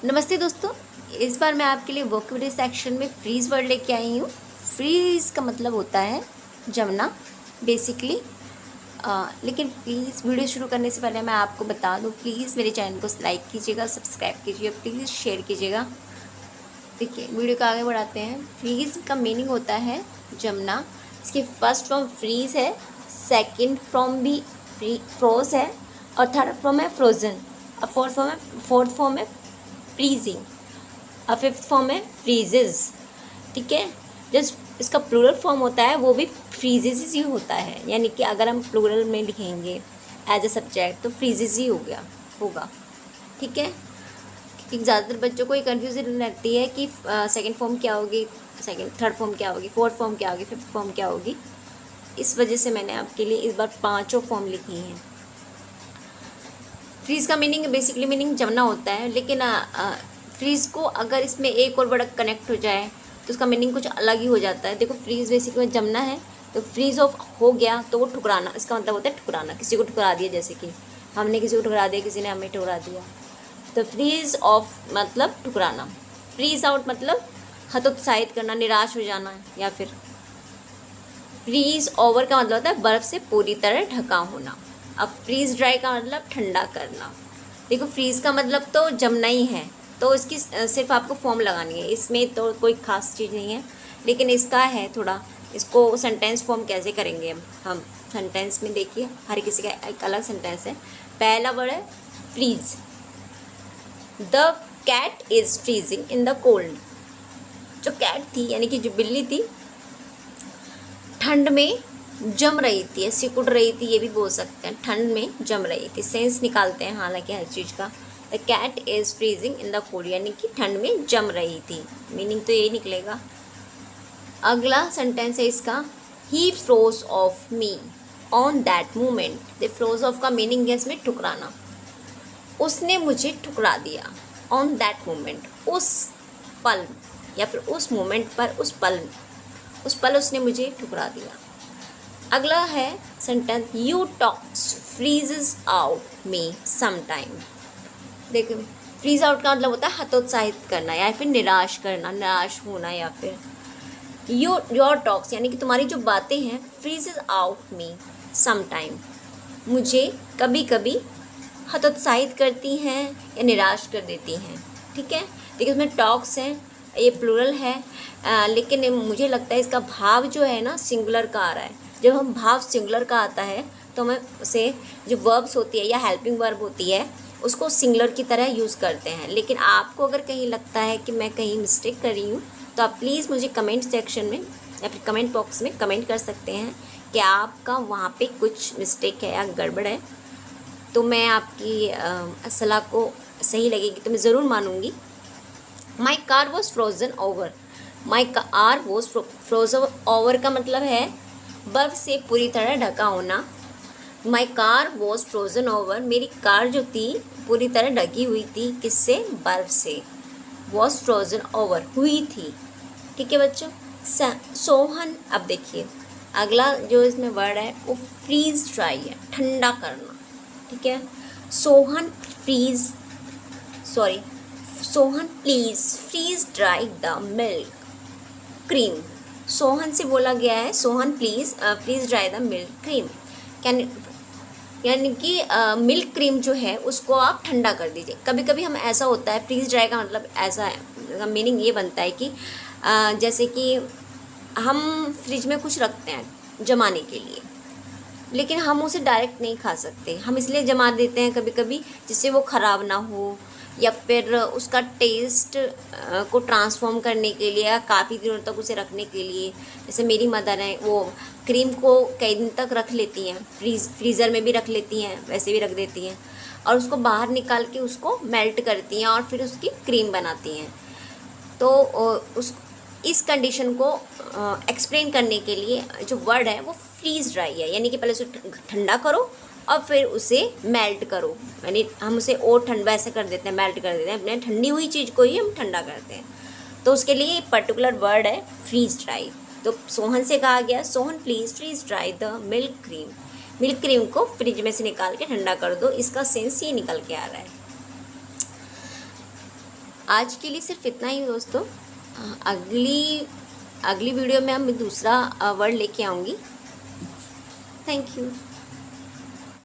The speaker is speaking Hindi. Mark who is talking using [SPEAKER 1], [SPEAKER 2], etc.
[SPEAKER 1] नमस्ते दोस्तों। इस बार मैं आपके लिए वोकेबलरी सेक्शन में फ्रीज़ वर्ड लेके आई हूँ। फ्रीज़ का मतलब होता है जमना बेसिकली। लेकिन प्लीज़ वीडियो शुरू करने से पहले मैं आपको बता दूँ, प्लीज़ मेरे चैनल को लाइक कीजिएगा, सब्सक्राइब कीजिएगा, प्लीज़ शेयर कीजिएगा। देखिए वीडियो को आगे बढ़ाते हैं। फ्रीज़ का मीनिंग होता है जमना। इसकी फर्स्ट फॉर्म फ्रीज़ है, सेकंड फॉर्म भी फ्रोज है और थर्ड फॉर्म है फ्रोज़न और फोर्थ फॉर्म है फ्रीजिंग और फिफ्थ फॉर्म है फ्रीजेज। ठीक है। जस्ट इसका प्लूरल फॉर्म होता है वो भी फ्रीजेज ही होता है, यानी कि अगर हम प्लूरल में लिखेंगे एज ए सब्जेक्ट तो फ्रीजेज ही हो गया होगा। ठीक है। क्योंकि ज़्यादातर बच्चों को ये कन्फ्यूजन रहती है कि सेकंड फॉर्म क्या होगी, थर्ड फॉर्म क्या होगी, फोर्थ फॉर्म क्या होगी, फिफ्थ फॉर्म क्या होगी। इस वजह से मैंने आपके लिए इस बार पाँचों फॉर्म लिखी हैं। फ्रीज़ का मीनिंग बेसिकली मीनिंग जमना होता है, लेकिन फ्रीज़ को अगर इसमें एक और वर्ड कनेक्ट हो जाए तो उसका मीनिंग कुछ अलग ही हो जाता है। देखो फ्रीज़ बेसिकली में जमना है, तो फ्रीज़ ऑफ हो गया तो वो ठुकराना, इसका मतलब होता है ठुकराना, किसी को ठुकरा दिया, जैसे कि हमने किसी को ठुकरा दिया, किसी ने हमें ठुकरा दिया। तो फ्रीज़ ऑफ मतलब ठुकराना, फ्रीज़ आउट मतलब हतोत्साहित करना, निराश हो जाना, या फिर फ्रीज़ ओवर का मतलब होता है बर्फ़ से पूरी तरह ढका होना। अब फ्रीज़ ड्राई का मतलब ठंडा करना। देखो फ्रीज़ का मतलब तो जमना ही है, तो इसकी सिर्फ आपको फॉर्म लगानी है, इसमें तो कोई ख़ास चीज़ नहीं है। लेकिन इसका है थोड़ा, इसको सेंटेंस फॉर्म कैसे करेंगे हम सेंटेंस में देखिए, हर किसी का एक अलग सेंटेंस है। पहला वर्ड है freeze. The cat is freezing in the cold. जो कैट थी यानी कि जो बिल्ली थी ठंड में जम रही थी या सिकुड़ रही थी, ये भी बोल सकते हैं, ठंड में जम रही थी। सेंस निकालते हैं हालांकि हर चीज़ का। The cat is freezing in the cold यानी कि ठंड में जम रही थी, मीनिंग तो यही निकलेगा। अगला सेंटेंस है इसका, he froze off me on that moment. The froze off का मीनिंग है इसमें ठुकराना, उसने मुझे ठुकरा दिया। ऑन दैट मोमेंट उस पल, या फिर उस मोमेंट पर, उस पल उसने मुझे ठुकरा दिया। अगला है sentence, you talks freezes out me sometime. देखो फ्रीज आउट का मतलब होता है हतोत्साहित करना या फिर निराश करना, निराश होना, या फिर योर टॉक्स यानी कि तुम्हारी जो बातें हैं, फ्रीजेस आउट मी समटाइम मुझे कभी कभी हतोत्साहित करती हैं या निराश कर देती हैं। ठीक है। देखिए उसमें टॉक्स हैं, ये प्लूरल है, लेकिन मुझे लगता है इसका भाव जो है ना सिंगुलर का आ रहा है। जब हम भाव सिंगुलर का आता है तो हमें उसे जो वर्ब्स होती है या हेल्पिंग वर्ब होती है उसको सिंगुलर की तरह यूज़ करते हैं। लेकिन आपको अगर कहीं लगता है कि मैं कहीं मिस्टेक कर रही हूँ तो आप प्लीज़ मुझे कमेंट सेक्शन में या फिर कमेंट बॉक्स में कमेंट कर सकते हैं कि आपका वहाँ पे कुछ मिस्टेक है या गड़बड़ है, तो मैं आपकी सलाह को सही लगेगी तो मैं ज़रूर मानूंगी। My car was frozen over. My car was frozen over का मतलब है बर्फ़ से पूरी तरह ढका होना। My car was frozen over, मेरी कार जो थी पूरी तरह ढकी हुई थी, किससे, बर्फ़ से। वॉज फ्रोज़न ओवर हुई थी। ठीक है बच्चों। सोहन, अब देखिए अगला जो इसमें वर्ड है वो फ्रीज ड्राई है, ठंडा करना। ठीक है। Sohan freeze sorry Sohan please freeze dry the milk cream. Sohan से बोला गया है, Sohan please freeze dry the milk cream, यानी कि मिल्क क्रीम जो है उसको आप ठंडा कर दीजिए। कभी कभी हम ऐसा होता है, फ्रीज ड्राई का मतलब ऐसा है, मीनिंग ये बनता है कि जैसे कि हम फ्रिज में कुछ रखते हैं जमाने के लिए, लेकिन हम उसे डायरेक्ट नहीं खा सकते, हम इसलिए जमा देते हैं कभी कभी जिससे वो ख़राब ना हो, या फिर उसका टेस्ट को ट्रांसफॉर्म करने के लिए या काफ़ी दिनों तक उसे रखने के लिए। जैसे मेरी मदर हैं, वो क्रीम को कई दिन तक रख लेती हैं, फ्रीज़र में भी रख लेती हैं, वैसे भी रख देती हैं, और उसको बाहर निकाल के उसको मेल्ट करती हैं और फिर उसकी क्रीम बनाती हैं। तो उस इस कंडीशन को एक्सप्लेन करने के लिए जो वर्ड है वो फ्रीज ड्राई है, यानी कि पहले उसे ठंडा करो और फिर उसे मेल्ट करो। यानी हम उसे और ठंडा ऐसे कर देते हैं, मेल्ट कर देते हैं, अपने ठंडी हुई चीज़ को ही हम ठंडा करते हैं। तो उसके लिए पर्टिकुलर वर्ड है फ्रीज ड्राई। तो सोहन से कहा गया, Sohan please freeze dry the milk cream. Milk cream को फ्रिज में से निकाल के ठंडा कर दो, इसका सेंस ये निकल के आ रहा है। आज के लिए सिर्फ इतना ही दोस्तों। अगली वीडियो में मैं दूसरा वर्ड लेके आऊँगी। Thank you.